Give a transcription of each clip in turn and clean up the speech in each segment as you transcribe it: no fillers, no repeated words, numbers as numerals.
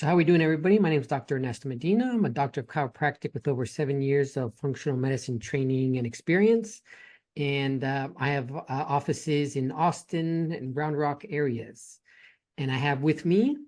So how are we doing, everybody? My name is Dr. Ernesto Medina. I'm a doctor of chiropractic with over 7 years of functional medicine training and experience. And I have offices in Austin and Round Rock areas. And I have with me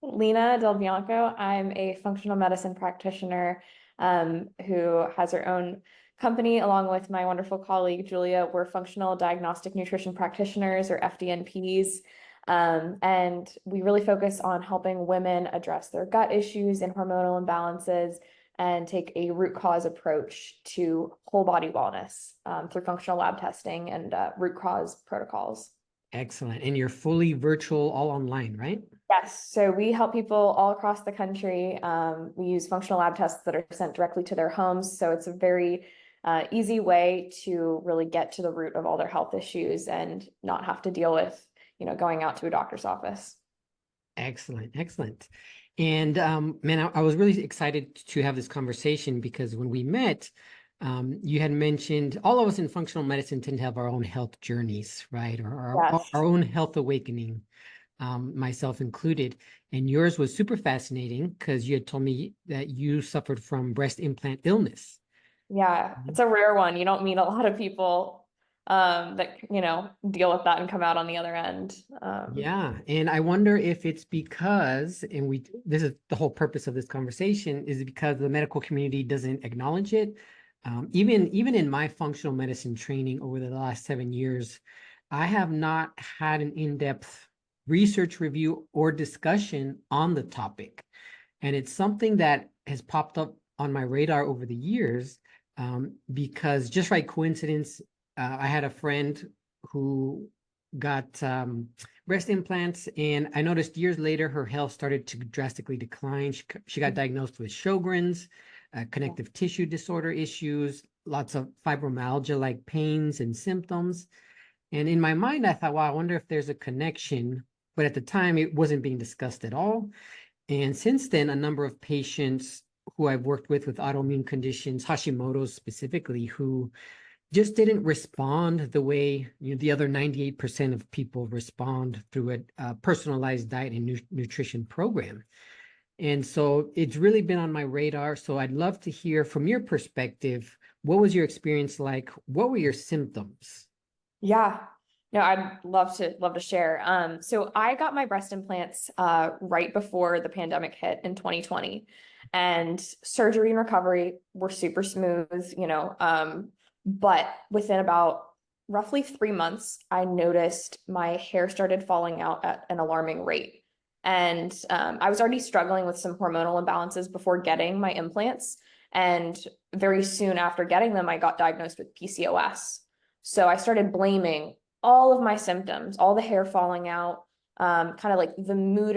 Lena DelBianco. I'm a functional medicine practitioner who has her own company along with my wonderful colleague, Julia. We're functional diagnostic nutrition practitioners, or FDN-Ps. And we really focus on helping women address their gut issues and hormonal imbalances and take a root cause approach to whole body wellness through functional lab testing and root cause protocols. Excellent. And you're fully virtual, all online, right? Yes, so we help people all across the country. We use functional lab tests that are sent directly to their homes. So it's a very easy way to really get to the root of all their health issues and not have to deal with, going out to a doctor's office. Excellent, excellent. And man, I was really excited to have this conversation because when we met, you had mentioned all of us in functional medicine tend to have our own health journeys, right? Or Yes. our own health awakening, myself included. And yours was super fascinating because you had told me that you suffered from breast implant illness. Yeah, it's a rare one. You don't meet a lot of people that, deal with that and come out on the other end. Yeah, and I wonder if it's because, and this is the whole purpose of this conversation, is it because the medical community doesn't acknowledge it? Even in my functional medicine training over the last 7 years, I have not had an in-depth research review or discussion on the topic. And it's something that has popped up on my radar over the years, because just by coincidence, I had a friend who got breast implants, and I noticed years later her health started to drastically decline. She got diagnosed with Sjogren's, connective tissue disorder issues, lots of fibromyalgia-like pains and symptoms. And in my mind, I thought, well, I wonder if there's a connection. But at the time, it wasn't being discussed at all. And since then, a number of patients who I've worked with autoimmune conditions, Hashimoto's specifically, who just didn't respond the way the other 98% of people respond through a personalized diet and nutrition program. And so it's really been on my radar. So I'd love to hear from your perspective, what was your experience like? What were your symptoms? Yeah. No, I'd love to share. So I got my breast implants right before the pandemic hit in 2020, and surgery and recovery were super smooth, but within about roughly 3 months, I noticed my hair started falling out at an alarming rate. And I was already struggling with some hormonal imbalances before getting my implants. And very soon after getting them, I got diagnosed with PCOS. So I started blaming all of my symptoms, all the hair falling out, kind of like the mood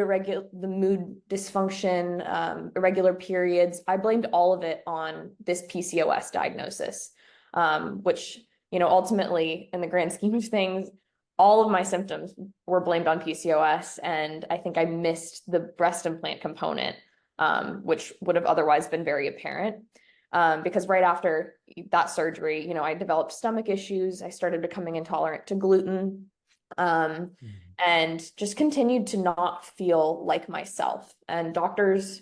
dysfunction, irregular periods. I blamed all of it on this PCOS diagnosis, which, ultimately, in the grand scheme of things, all of my symptoms were blamed on PCOS. And I think I missed the breast implant component, which would have otherwise been very apparent. Because right after that surgery, I developed stomach issues. I started becoming intolerant to gluten, and just continued to not feel like myself. And doctors,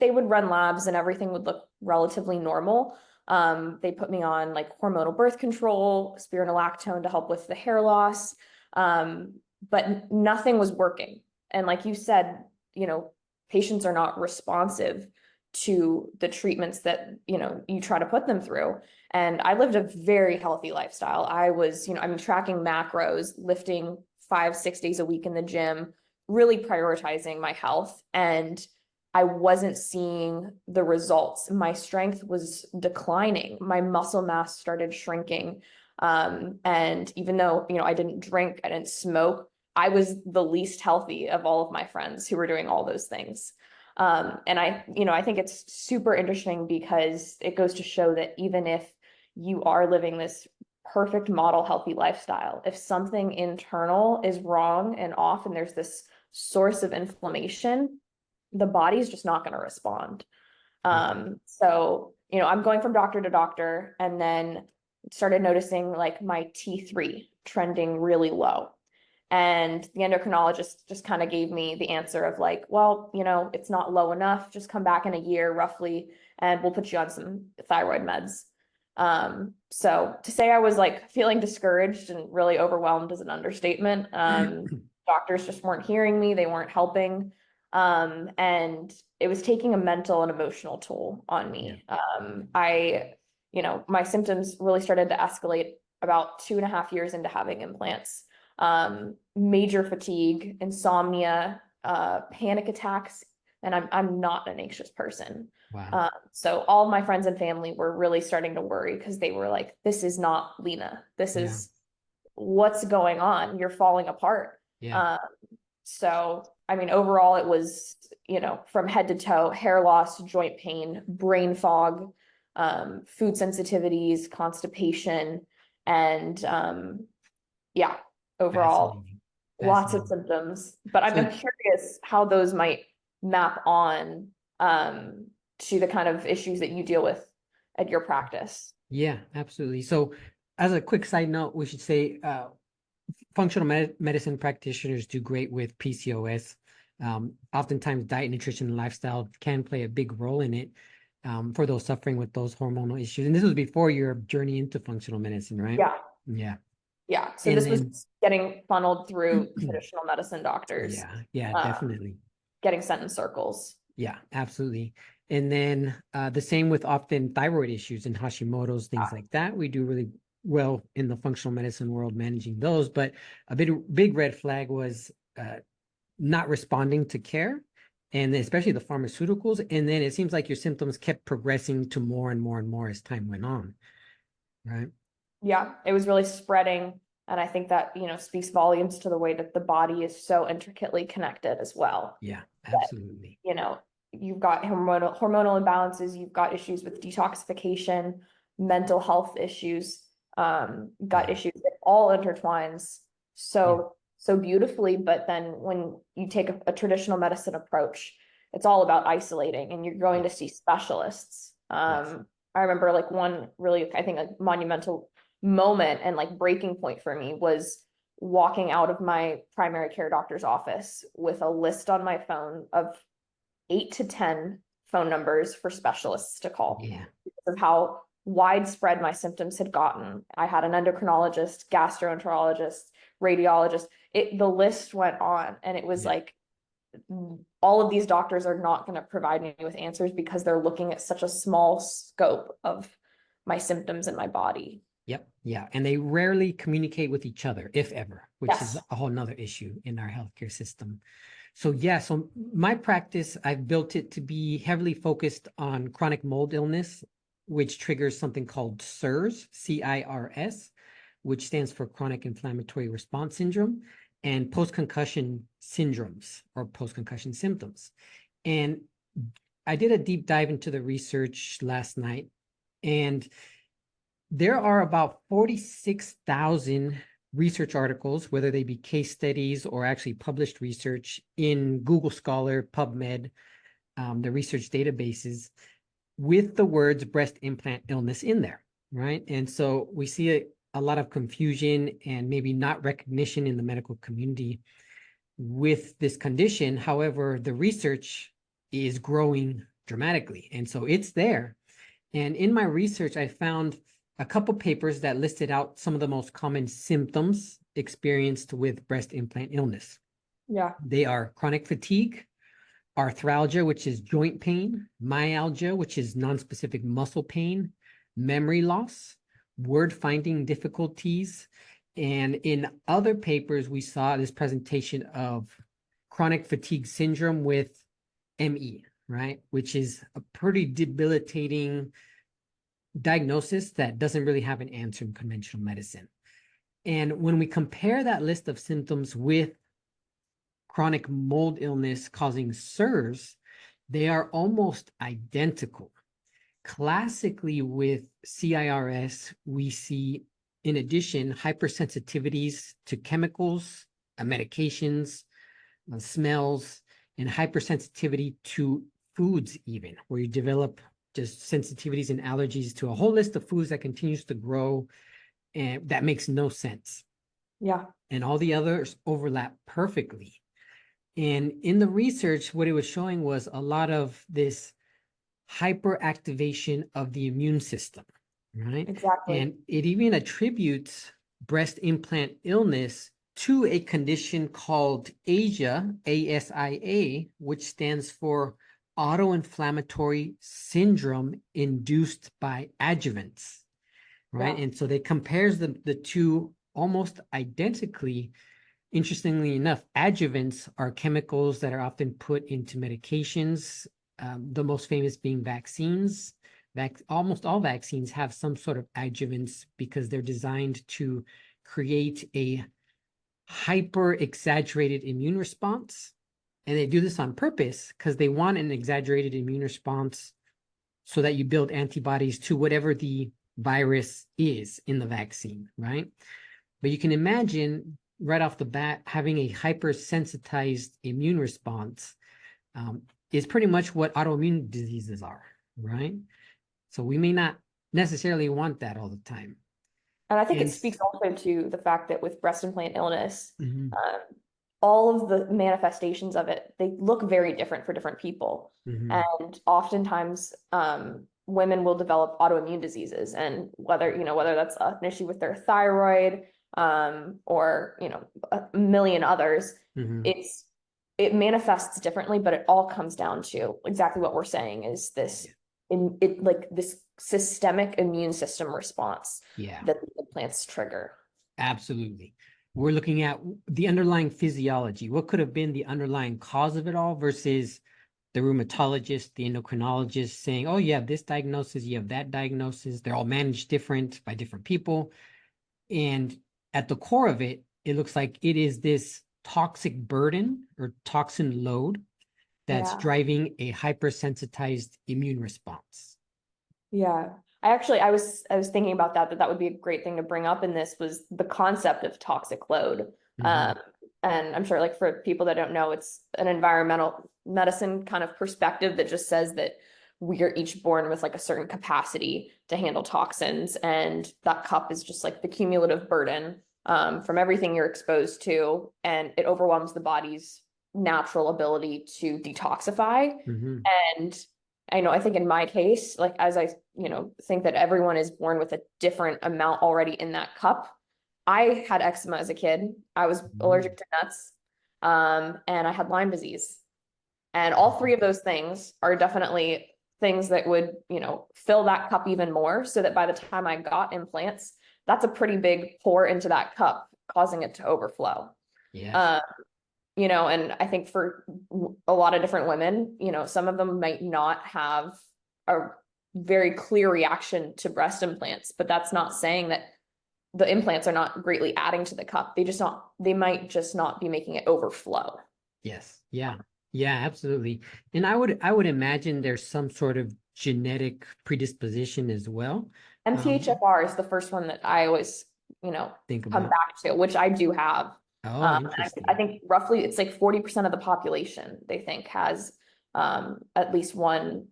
they would run labs and everything would look relatively normal. They put me on like hormonal birth control, spironolactone to help with the hair loss, but nothing was working. And like you said, patients are not responsive to the treatments that you try to put them through. And I lived a very healthy lifestyle. I was, I'm tracking macros, lifting 5-6 days a week in the gym, really prioritizing my health, and I wasn't seeing the results. My strength was declining. My muscle mass started shrinking. And even though, I didn't drink, I didn't smoke, I was the least healthy of all of my friends who were doing all those things. And I think it's super interesting because it goes to show that even if you are living this perfect model healthy lifestyle, if something internal is wrong and off and there's this source of inflammation, the body's just not going to respond. So, I'm going from doctor to doctor, and then started noticing like my T3 trending really low. And the endocrinologist just kind of gave me the answer of like, well, it's not low enough. Just come back in a year roughly, and we'll put you on some thyroid meds. So to say I was like feeling discouraged and really overwhelmed is an understatement. Doctors just weren't hearing me. They weren't helping. And it was taking a mental and emotional toll on me. My symptoms really started to escalate about 2.5 years into having implants. Major fatigue, insomnia, panic attacks, and I'm not an anxious person. Wow. So all of my friends and family were really starting to worry because they were like, this is not Lena. This is what's going on. You're falling apart. Yeah. So, I mean, overall, it was, from head to toe, hair loss, joint pain, brain fog, food sensitivities, constipation, and overall, lots of symptoms. But I'm curious how those might map on to the kind of issues that you deal with at your practice. Yeah, absolutely. So as a quick side note, we should say functional medicine practitioners do great with PCOS. Oftentimes diet, nutrition, and lifestyle can play a big role in it for those suffering with those hormonal issues. And this was before your journey into functional medicine, right? Yeah. Yeah. Yeah. So this was getting funneled through traditional medicine doctors. Yeah, definitely. Getting sent in circles. Yeah, absolutely. And then the same with often thyroid issues and Hashimoto's, things like that. We do really well in the functional medicine world managing those, but a big red flag was not responding to care, and especially the pharmaceuticals. And then it seems like your symptoms kept progressing to more and more and more as time went on, right? Yeah, it was really spreading. And I think that, speaks volumes to the way that the body is so intricately connected as well. Yeah, absolutely. That, you've got hormonal imbalances, you've got issues with detoxification, mental health issues, gut issues. It all intertwines so beautifully. But then when you take a traditional medicine approach, it's all about isolating, and you're going to see specialists. I remember like one really, I think, a monumental moment and like breaking point for me was walking out of my primary care doctor's office with a list on my phone of 8 to 10 phone numbers for specialists to call because of how widespread my symptoms had gotten. I had an endocrinologist, gastroenterologist, radiologist. The list went on, and it was like, all of these doctors are not going to provide me with answers because they're looking at such a small scope of my symptoms in my body. Yep. Yeah. And they rarely communicate with each other, if ever, which is a whole nother issue in our healthcare system. So so my practice, I've built it to be heavily focused on chronic mold illness, which triggers something called CIRS, CIRS, which stands for chronic inflammatory response syndrome, and post-concussion syndromes or post-concussion symptoms. And I did a deep dive into the research last night, and there are about 46,000 research articles, whether they be case studies or actually published research in Google Scholar, PubMed, the research databases, with the words breast implant illness in there, right? And so we see a lot of confusion and maybe not recognition in the medical community with this condition. However, the research is growing dramatically, and so it's there. And in my research, I found a couple papers that listed out some of the most common symptoms experienced with breast implant illness. Yeah. They are chronic fatigue, arthralgia, which is joint pain, myalgia, which is nonspecific muscle pain, memory loss, word finding difficulties. And in other papers, we saw this presentation of chronic fatigue syndrome with ME, right? Which is a pretty debilitating diagnosis that doesn't really have an answer in conventional medicine. And when we compare that list of symptoms with chronic mold illness causing CIRS, they are almost identical. Classically, with CIRS, we see, in addition, hypersensitivities to chemicals, medications, smells, and hypersensitivity to foods even, where you develop just sensitivities and allergies to a whole list of foods that continues to grow, and that makes no sense. Yeah. and all the others overlap perfectly. And in the research, what it was showing was a lot of this hyperactivation of the immune system, right? Exactly. And it even attributes breast implant illness to a condition called ASIA, ASIA, which stands for autoinflammatory syndrome induced by adjuvants, right? Yeah. And so they compares the two almost identically. Interestingly enough, adjuvants are chemicals that are often put into medications, the most famous being vaccines. Almost all vaccines have some sort of adjuvants because they're designed to create a hyper exaggerated immune response. And they do this on purpose because they want an exaggerated immune response so that you build antibodies to whatever the virus is in the vaccine, right? But you can imagine right off the bat, having a hypersensitized immune response is pretty much what autoimmune diseases are, right? So we may not necessarily want that all the time. And I think it And speaks also to the fact that with breast implant illness, mhm, all of the manifestations of it, they look very different for different people. mhm, And oftentimes, women will develop autoimmune diseases, and whether that's an issue with their thyroid, or a million others, mhm. it manifests differently, but it all comes down to exactly what we're saying is this this systemic immune system response Yeah, that the implants trigger. absolutely. We're looking at the underlying physiology. What could have been the underlying cause of it all versus the rheumatologist, the endocrinologist saying, oh, you have this diagnosis, you have that diagnosis. They're all managed different by different people. And at the core of it, it looks like it is this toxic burden or toxin load that's Yeah. driving a hypersensitized immune response. Yeah. I was thinking about that would be a great thing to bring up in this was the concept of toxic load. Mhm, Um, and I'm sure like for people that don't know, it's an environmental medicine kind of perspective that just says that we are each born with like a certain capacity to handle toxins. And that cup is just like the cumulative burden from everything you're exposed to, and it overwhelms the body's natural ability to detoxify. mhm, And I think in my case, like as I, think that everyone is born with a different amount already in that cup. I had eczema as a kid. I was mhm, allergic to nuts. And I had Lyme disease. And all three of those things are definitely things that would, fill that cup even more so that by the time I got implants, that's a pretty big pour into that cup, causing it to overflow. yes. Um, and I think for a lot of different women, some of them might not have a very clear reaction to breast implants, but that's not saying that the implants are not greatly adding to the cup. They might just not be making it overflow. Yes. Yeah. Yeah, absolutely. And I would imagine there's some sort of genetic predisposition as well. MTHFR is the first one that I always, Think come about. back to, which I do have. Oh, I interesting. think roughly it's like 40% of the population they think has at least one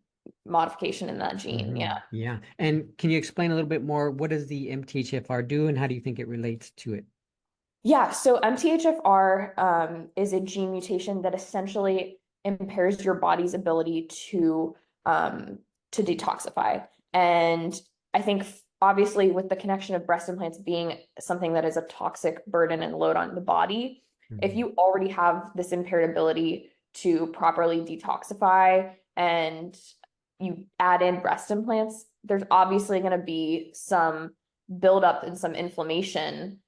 modification in that gene. Hmm. Yeah. Yeah. And can you explain a little bit more? What does the MTHFR do and how do you think it relates to it? Yeah, so MTHFR is a gene mutation that essentially impairs your body's ability to detoxify. And I think obviously with the connection of breast implants being something that is a toxic burden and load on the body, if Mhm. you already have this impaired ability to properly detoxify and you add in breast implants, there's obviously going to be some buildup and some inflammation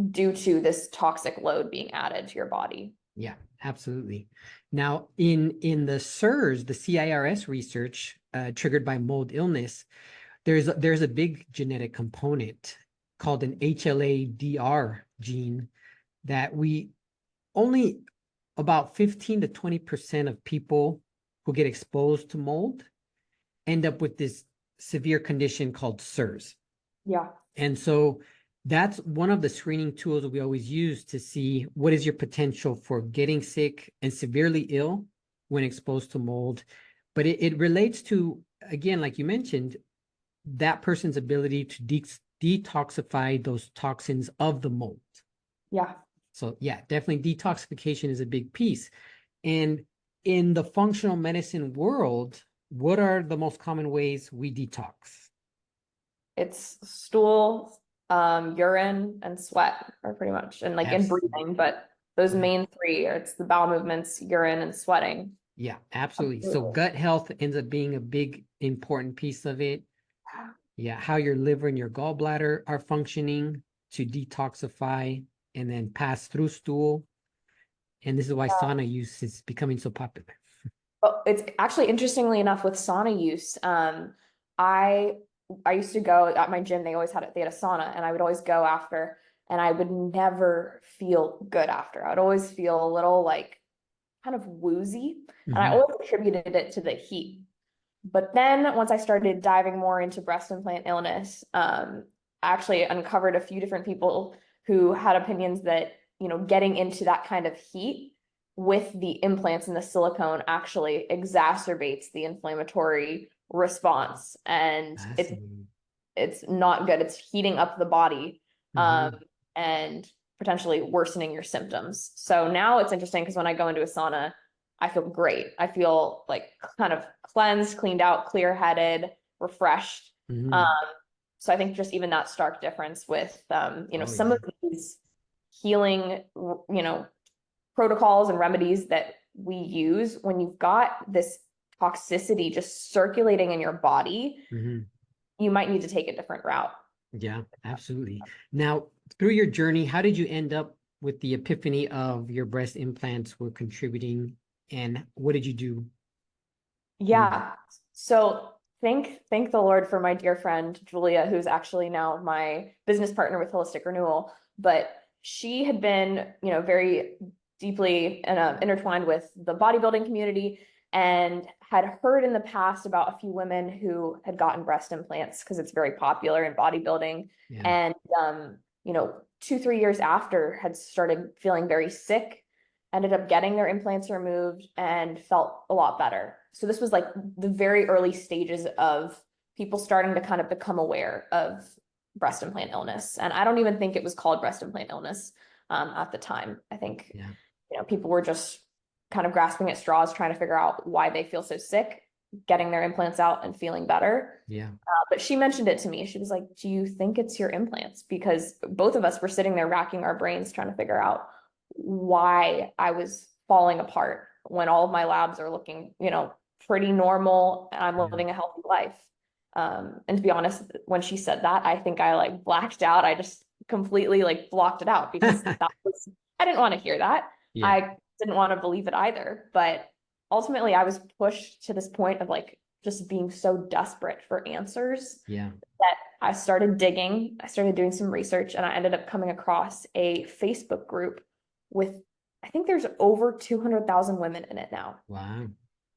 due to this toxic load being added to your body. Yeah, absolutely. Now, in the CIRS, the CIRS research triggered by mold illness, there's a big genetic component called an HLA-DR gene that we only about 15 to 20% of people who get exposed to mold end up with this severe condition called CIRS. Yeah. And so that's one of the screening tools that we always use to see what is your potential for getting sick and severely ill when exposed to mold. But it relates to, again, like you mentioned, that person's ability to detoxify those toxins of the mold. Yeah. So yeah, definitely detoxification is a big piece. And in the functional medicine world, what are the most common ways we detox? It's stool, urine, and sweat are pretty much, and like in Absolutely. breathing, but those Yeah. main three are, it's the bowel movements, urine, and sweating. Yeah, absolutely. So Absolutely. gut health ends up being a big important piece of it. Yeah, how your liver and your gallbladder are functioning to detoxify and then pass through stool. And this is why sauna use is becoming so popular. Well, it's actually interestingly enough with sauna use. I I used to go at my gym. They had a sauna, and I would always go after, and I would never feel good after. I would always feel a little like kind of woozy, and I Mhm. always attributed it to the heat. But then once I started diving more into breast implant illness, I actually uncovered a few different people who had opinions that, getting into that kind of heat with the implants and the silicone actually exacerbates the inflammatory response. And Fascinating. it's not good. It's heating up the body, Mhm. and potentially worsening your symptoms. So now it's interesting because when I go into a sauna, I feel great. I feel like kind of cleansed, cleaned out, clear-headed, refreshed. Um, Mhm. so I think just even that stark difference with, Oh some yeah. of these healing, protocols and remedies that we use when you've got this toxicity just circulating in your body, Mhm. you might need to take a different route. Yeah, absolutely. Now, through your journey, how did you end up with the epiphany of your breast implants were contributing, and what did you do? Yeah. So thank the Lord for my dear friend Julia, who's actually now my business partner with Wholistic Renewal. But she had been, very deeply intertwined with the bodybuilding community and had heard in the past about a few women who had gotten breast implants because it's very popular in bodybuilding. Yeah. And 2, 3 years after had started feeling very sick, ended up getting their implants removed and felt a lot better. So this was like the very early stages of people starting to kind of become aware of breast implant illness. And I don't even think it was called breast implant illness at the time. I think, Yeah. people were just kind of grasping at straws, trying to figure out why they feel so sick, getting their implants out and feeling better. Yeah. But she mentioned it to me. She was like, "Do you think it's your implants?" Because both of us were sitting there racking our brains trying to figure out why I was falling apart when all of my labs are looking, pretty normal and I'm Yeah. living a healthy life. And to be honest, when she said that, I think I like blacked out. I just completely like blocked it out because I didn't want to hear that. Yeah. I didn't want to believe it either. But ultimately, I was pushed to this point of like just being so desperate for answers Yeah. that I started digging. I started doing some research, and I ended up coming across a Facebook group with, I think there's over 200,000 women in it now. Wow.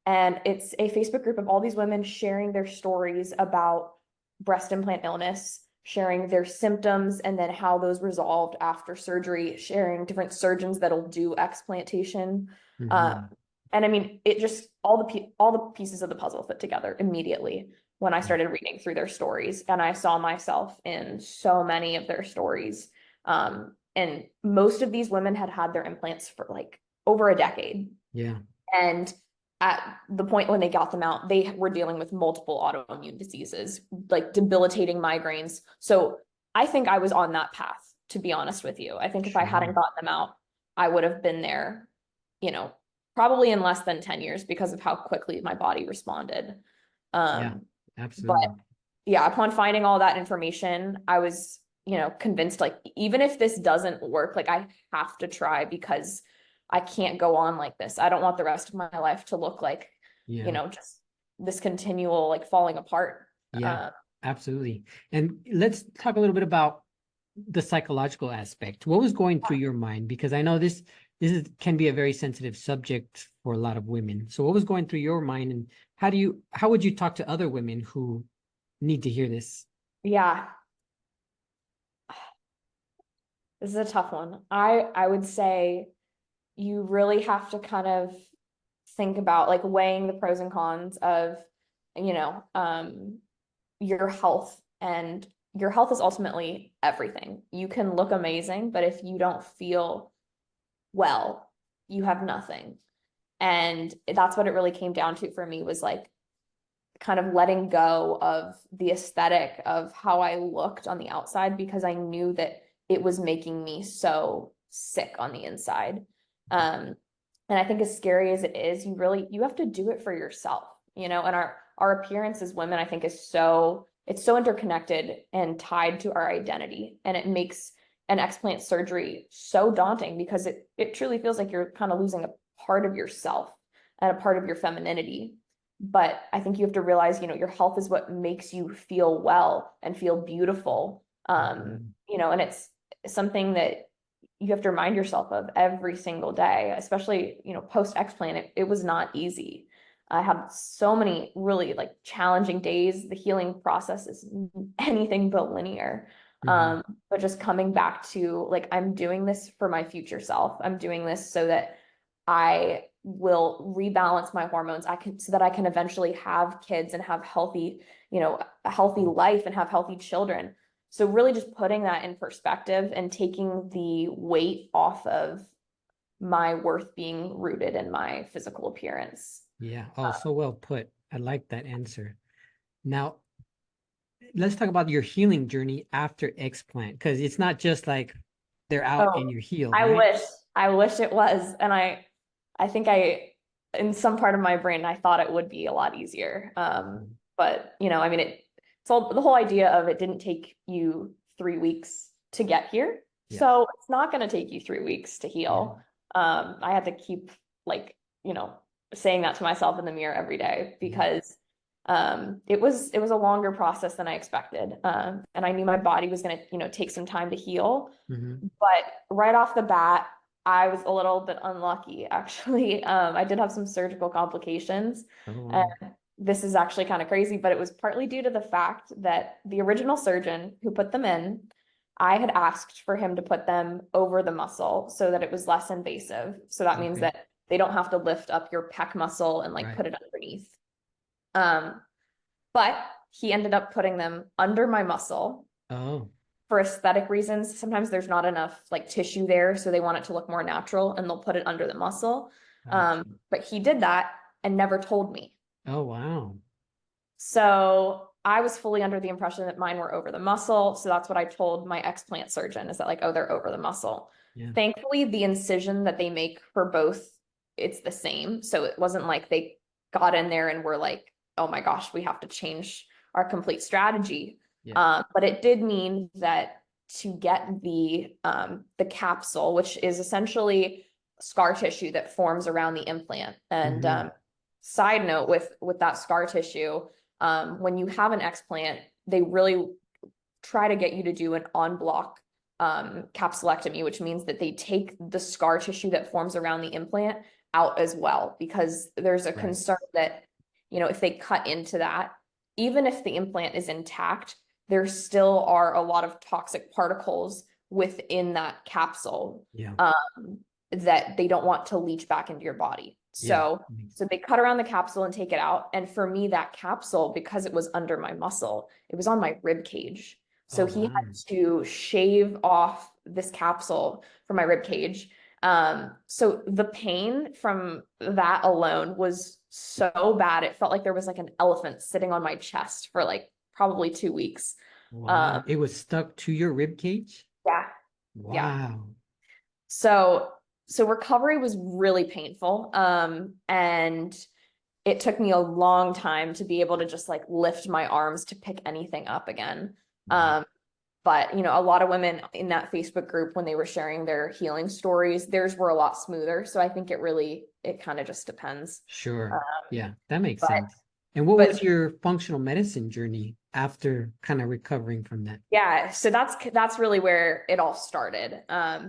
And it's a Facebook group of all these women sharing their stories about breast implant illness, sharing their symptoms, and then how those resolved after surgery, sharing different surgeons that'll do explantation. Mhm. And I mean, it just all the pieces of the puzzle fit together immediately when I Yeah. started reading through their stories, and I saw myself in so many of their stories. And most of these women had had their implants for like over a decade. Yeah. And at the point when they got them out, they were dealing with multiple autoimmune diseases, like debilitating migraines. So I think I was on that path, to be honest with you. I think if I hadn't Sure. gotten them out, I would have been there, you know, probably in less than 10 years because of how quickly my body responded. Yeah. But Absolutely. yeah, upon finding all that information, I was, convinced like, even if this doesn't work, like I have to try because I can't go on like this. I don't want the rest of my life to look like, Yeah. just this continual like falling apart. Yeah. Absolutely. And let's talk a little bit about the psychological aspect. What was going through your mind? Because I know can be a very sensitive subject for a lot of women. So what was going through your mind, and how would you talk to other women who need to hear this? Yeah, this is a tough one. I would say you really have to kind of think about like weighing the pros and cons of, you know, um, your health and your health is ultimately everything. You can look amazing, but if you don't feel well, you have nothing. And that's what it really came down to for me, was like kind of letting go of the aesthetic of how I looked on the outside, because I knew that it was making me so sick on the inside. And I think as scary as it is, you have to do it for yourself, and our appearance as women, I think, it's so interconnected and tied to our identity. And it makes an explant surgery so daunting, because it truly feels like you're kind of losing a part of yourself and a part of your femininity. But I think you have to realize, your health is what makes you feel well and feel beautiful. And it's something that you have to remind yourself of every single day, especially, post explant. It was not easy. I had so many really like challenging days. The healing process is anything but linear. But just coming back to like, I'm doing this for my future self. I'm doing this so that I will rebalance my hormones. So that I can eventually have kids and have healthy, a healthy life and have healthy children. So really just putting that in perspective and taking the weight off of my worth being rooted in my physical appearance. Yeah. Oh, so well put. I like that answer. Now, let's talk about your healing journey after explant, because it's not just like they're out and you're healed, right? I wish it was. And I think in some part of my brain, I thought it would be a lot easier. But I mean, so the whole idea of it didn't take you 3 weeks to get here. Yeah. So it's not going to take you 3 weeks to heal. I had to keep like, saying that to myself in the mirror every day, because it was a longer process than I expected. And I knew my body was going to, take some time to heal. But right off the bat, I was a little bit unlucky, actually. I did have some surgical complications. And this is actually kind of crazy, but it was partly due to the fact that the original surgeon who put them in, I had asked for him to put them over the muscle so that it was less invasive. So that means that they don't have to lift up your pec muscle and like put it underneath. But he ended up putting them under my muscle. For aesthetic reasons. Sometimes there's not enough like tissue there, so they want it to look more natural, and they'll put it under the muscle. But he did that and never told me. Oh, wow. So I was fully under the impression that mine were over the muscle. So that's what I told my explant surgeon, is that like, oh, they're over the muscle. Thankfully, the incision that they make for both, it's the same. So it wasn't like they got in there and were like, oh my gosh, we have to change our complete strategy. But it did mean that to get the capsule, which is essentially scar tissue that forms around the implant. And side note with that scar tissue, when you have an explant, they really try to get you to do an en bloc capsulectomy, which means that they take the scar tissue that forms around the implant out as well, because there's a concern that, if they cut into that, even if the implant is intact, there still are a lot of toxic particles within that capsule that they don't want to leach back into your body. So they cut around the capsule and take it out. And for me, that capsule, because it was under my muscle, it was on my rib cage. So he had to shave off this capsule from my rib cage. So the pain from that alone was so bad. It felt like there was like an elephant sitting on my chest for like probably 2 weeks. Wow. It was stuck to your rib cage? Yeah. Wow. Yeah. So recovery was really painful. And it took me a long time to be able to just like lift my arms to pick anything up again. But a lot of women in that Facebook group, when they were sharing their healing stories, theirs were a lot smoother. So I think it kind of just depends. Sure. Yeah, that makes sense. And what was your functional medicine journey after kind of recovering from that? Yeah, so that's really where it all started.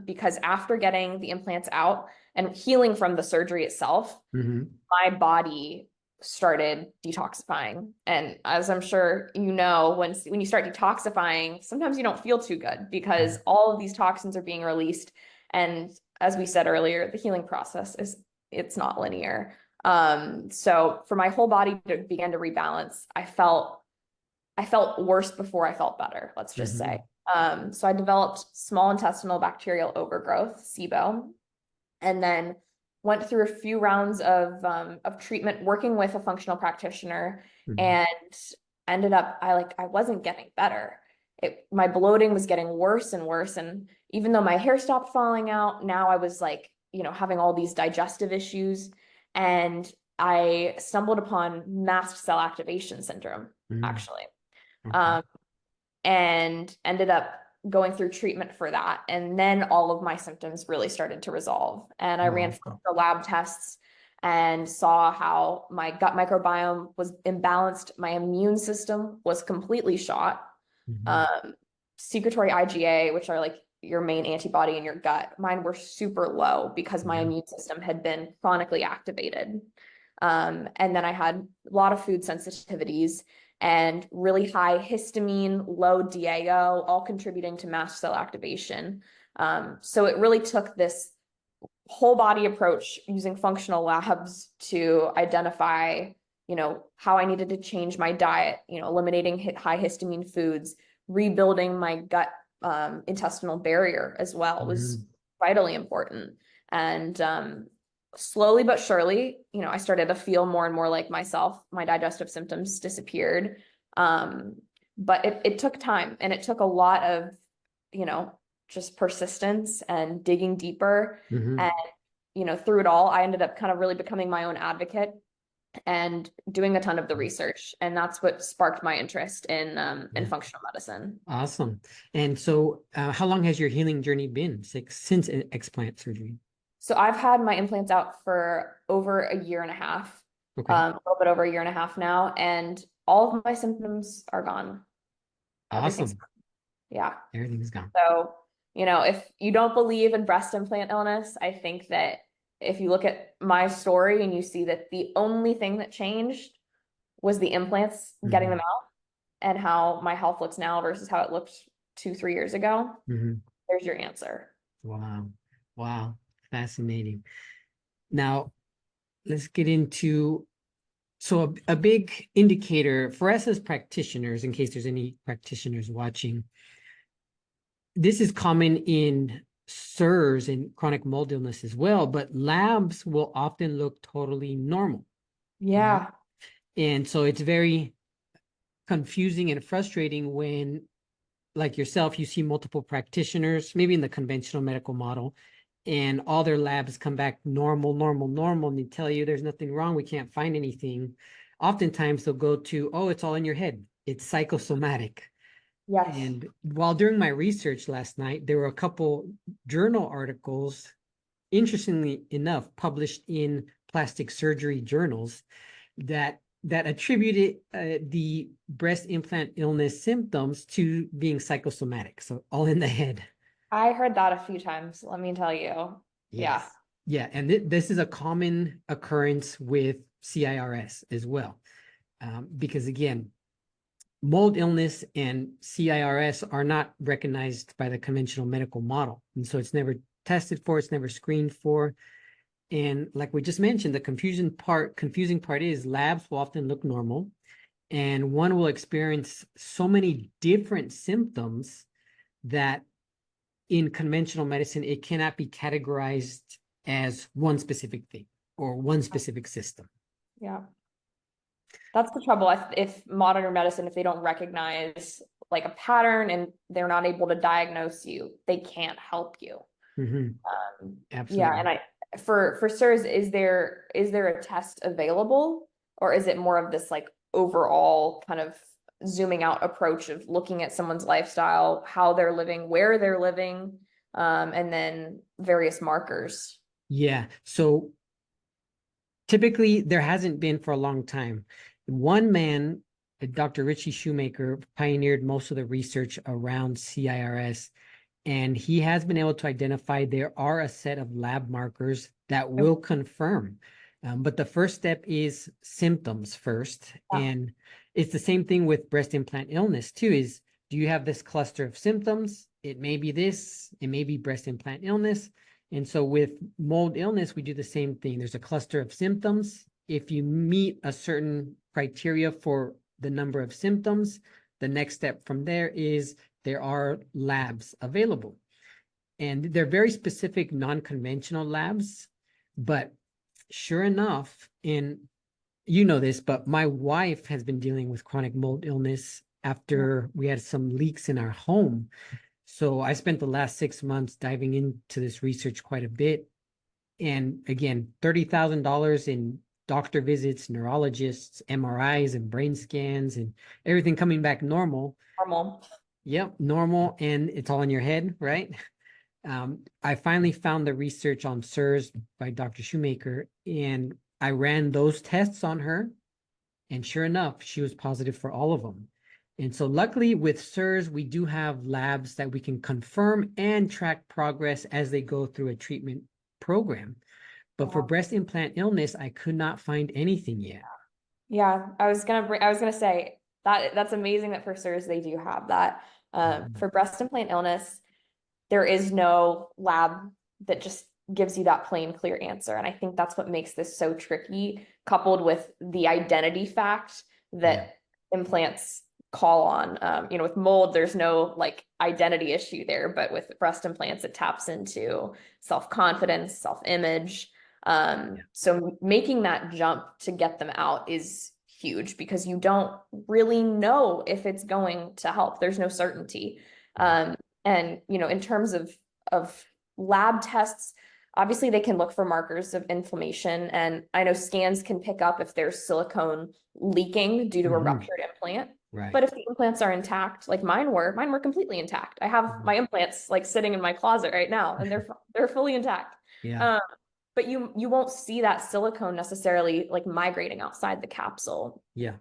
Because after getting the implants out and healing from the surgery itself, my body started detoxifying. And as I'm sure you know, when you start detoxifying, sometimes you don't feel too good, because all of these toxins are being released. And as we said earlier, the healing process it's not linear. So for my whole body to begin to rebalance, I felt I felt worse before I felt better, let's just say. So I developed small intestinal bacterial overgrowth, SIBO, and then went through a few rounds of treatment working with a functional practitioner, and ended up, I wasn't getting better. My bloating was getting worse and worse. And even though my hair stopped falling out, now I was like, having all these digestive issues. And I stumbled upon mast cell activation syndrome, actually. And ended up going through treatment for that. And then all of my symptoms really started to resolve. And I ran the lab tests and saw how my gut microbiome was imbalanced. My immune system was completely shot. Secretory IgA, which are like your main antibody in your gut, mine were super low because my immune system had been chronically activated. And then I had a lot of food sensitivities and really high histamine, low DAO, all contributing to mast cell activation. So it really took this whole body approach using functional labs to identify, how I needed to change my diet, eliminating high histamine foods, rebuilding my gut intestinal barrier as well was vitally important. And slowly but surely, I started to feel more and more like myself. My digestive symptoms disappeared. But it took time, and it took a lot of, just persistence and digging deeper. And, through it all, I ended up kind of really becoming my own advocate and doing a ton of the research. And that's what sparked my interest in functional medicine. Awesome. And so how long has your healing journey been since explant surgery? So I've had my implants out for over a year and a half, a little bit over a year and a half now, and all of my symptoms are gone. Awesome. Yeah. Everything's gone. So, if you don't believe in breast implant illness, I think that if you look at my story and you see that the only thing that changed was the implants, getting them out, and how my health looks now versus how it looked 2-3 years ago, there's your answer. Wow. Wow. Fascinating. Now, let's get into, so a big indicator for us as practitioners, in case there's any practitioners watching, this is common in CIRS and chronic mold illness as well, but labs will often look totally normal. Yeah. Right? And so it's very confusing and frustrating when, like yourself, you see multiple practitioners, maybe in the conventional medical model, and all their labs come back normal, and they tell you there's nothing wrong, we can't find anything. Oftentimes they'll go to, oh, it's all in your head. It's psychosomatic. Yes. And while during my research last night, there were a couple journal articles, interestingly enough, published in plastic surgery journals that attributed the breast implant illness symptoms to being psychosomatic. So all in the head. I heard that a few times, let me tell you. Yes. Yeah. And this is a common occurrence with CIRS as well. Because again, mold illness and CIRS are not recognized by the conventional medical model. And so it's never tested for, it's never screened for. And like we just mentioned, the confusing part is labs will often look normal, and one will experience so many different symptoms that in conventional medicine, it cannot be categorized as one specific thing or one specific system. Yeah. That's the trouble. If modern medicine, if they don't recognize like a pattern and they're not able to diagnose you, they can't help you. Absolutely. Yeah. And for CIRS, is there a test available, or is it more of this like overall kind of zooming out approach of looking at someone's lifestyle, how they're living, where they're living, and then various markers? Yeah. So typically there hasn't been for a long time. One man, Dr. Richie Shoemaker, pioneered most of the research around CIRS, and he has been able to identify there are a set of lab markers that will confirm. But the first step is symptoms first. And it's the same thing with breast implant illness too, is do you have this cluster of symptoms? It may be this, it may be breast implant illness. And so with mold illness, we do the same thing. There's a cluster of symptoms. If you meet a certain criteria for the number of symptoms, the next step from there is there are labs available. And they're very specific, non-conventional labs. But sure enough, and you know this, but my wife has been dealing with chronic mold illness after we had some leaks in our home. So I spent the last 6 months diving into this research quite a bit. And again, $30,000 in doctor visits, neurologists, MRIs, and brain scans, and everything coming back normal. Normal. Yep, normal, and it's all in your head, right? I finally found the research on CIRS by Dr. Shoemaker, and I ran those tests on her, and sure enough, she was positive for all of them. And so luckily with CIRS, we do have labs that we can confirm and track progress as they go through a treatment program. But for breast implant illness, I could not find anything yet. Yeah, I was gonna say that's amazing that for CIRS they do have that. For breast implant illness, there is no lab that just gives you that plain, clear answer. And I think that's what makes this so tricky, coupled with the identity fact that implants call on. You know, with mold, there's no like identity issue there, but with breast implants, it taps into self-confidence, self-image. So making that jump to get them out is huge because you don't really know if it's going to help. There's no certainty. And, you know, in terms of lab tests, obviously they can look for markers of inflammation. And I know scans can pick up if there's silicone leaking due to a ruptured implant. Right. But if the implants are intact, like mine were completely intact. I have my implants like sitting in my closet right now and they're fully intact. Yeah. But you won't see that silicone necessarily like migrating outside the capsule. Yeah.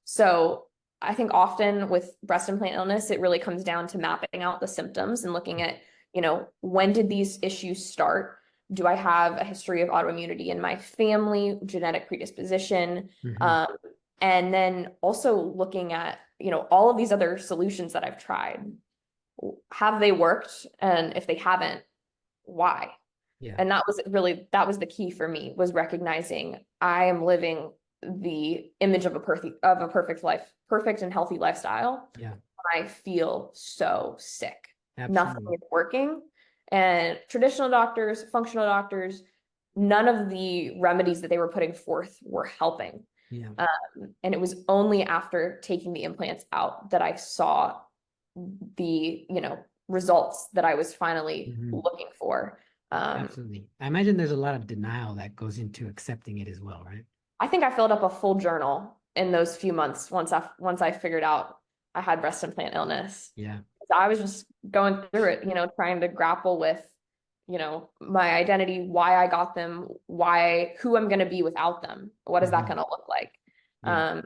So I think often with breast implant illness, it really comes down to mapping out the symptoms and looking at, you know, when did these issues start? Do I have a history of autoimmunity in my family, genetic predisposition? And then also looking at, you know, all of these other solutions that I've tried. Have they worked? And if they haven't, why? Yeah. And that was the key for me, was recognizing I am living the image of a perfect life, perfect and healthy lifestyle. Yeah. I feel so sick. Absolutely. Nothing is working. And traditional doctors, functional doctors, none of the remedies that they were putting forth were helping. Yeah. And it was only after taking the implants out that I saw the, you know, results that I was finally looking for. Absolutely. I imagine there's a lot of denial that goes into accepting it as well, right? I think I filled up a full journal in those few months once I figured out I had breast implant illness. Yeah. So I was just going through it, you know, trying to grapple with, you know, my identity, why I got them, who I'm going to be without them. What is that going to look like? Yeah.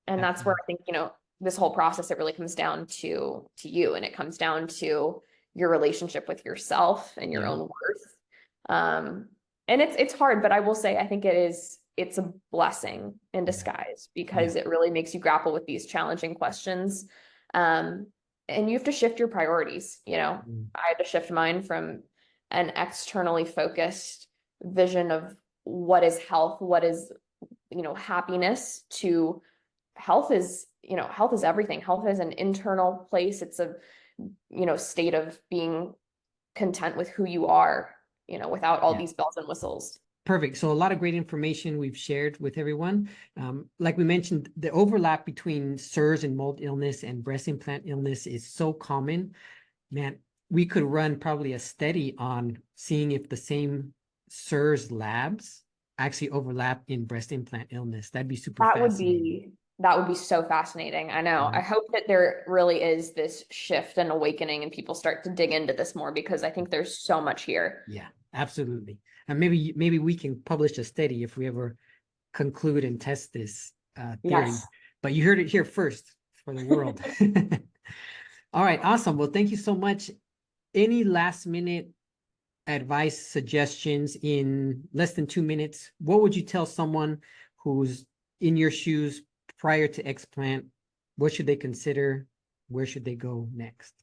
And that's where I think, you know, this whole process, it really comes down to you, and it comes down to your relationship with yourself and your own worth. And it's hard, but I will say, I think it's a blessing in disguise because it really makes you grapple with these challenging questions. And you have to shift your priorities. You know, I had to shift mine from an externally focused vision of what is health, what is, you know, happiness, to health is everything. Health is an internal place. It's a, you know, state of being content with who you are, you know, without all these bells and whistles. Perfect. So a lot of great information we've shared with everyone. Like we mentioned, the overlap between CIRS and mold illness and breast implant illness is so common. Man, we could run probably a study on seeing if the same CIRS labs actually overlap in breast implant illness. That'd be super fascinating. That would be so fascinating. I know. I hope that there really is this shift and awakening and people start to dig into this more, because I think there's so much here. Yeah, absolutely. And maybe we can publish a study if we ever conclude and test this theory. Yes. But you heard it here first for the world. All right, awesome. Well, thank you so much. Any last minute advice, suggestions in less than 2 minutes? What would you tell someone who's in your shoes prior to explant? What should they consider? Where should they go next?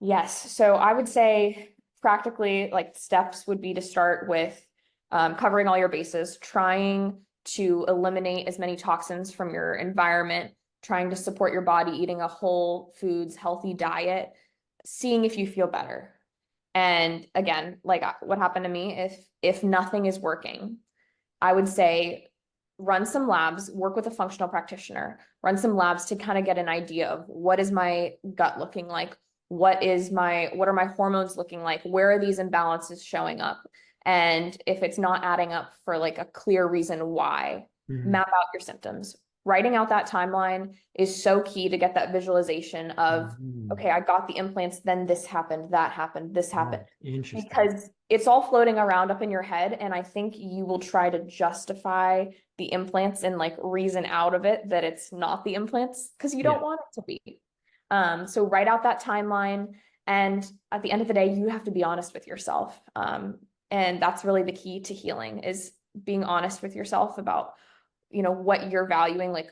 Yes. So I would say practically, like, steps would be to start with covering all your bases, trying to eliminate as many toxins from your environment trying to support your body, eating a whole foods, healthy diet, seeing if you feel better. And again, like what happened to me, if nothing is working, I would say run some labs, work with a functional practitioner, run some labs to kind of get an idea of what is my gut looking like? What are my hormones looking like? Where are these imbalances showing up? And if it's not adding up for like a clear reason why, map out your symptoms. Writing out that timeline is so key to get that visualization of, okay, I got the implants, then this happened, that happened, this happened. Interesting. Because it's all floating around up in your head. And I think you will try to justify the implants and like reason out of it that it's not the implants because you don't want it to be. So write out that timeline. And at the end of the day, you have to be honest with yourself. And that's really the key to healing, is being honest with yourself about, you know, what you're valuing. Like,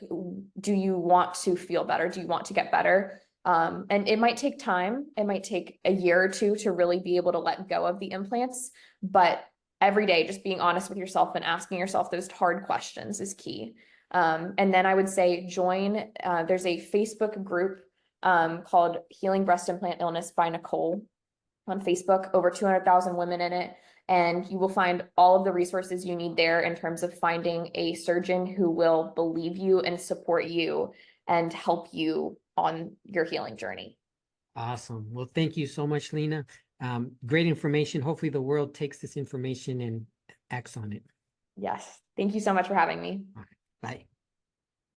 do you want to feel better? Do you want to get better? And it might take time. It might take a year or two to really be able to let go of the implants, but every day, just being honest with yourself and asking yourself those hard questions is key. And then I would say join, there's a Facebook group called Healing Breast Implant Illness by Nicole on Facebook, over 200,000 women in it. And you will find all of the resources you need there in terms of finding a surgeon who will believe you and support you and help you on your healing journey. Awesome. Well, thank you so much, Lena. Great information. Hopefully the world takes this information and acts on it. Yes. Thank you so much for having me. All right. Bye.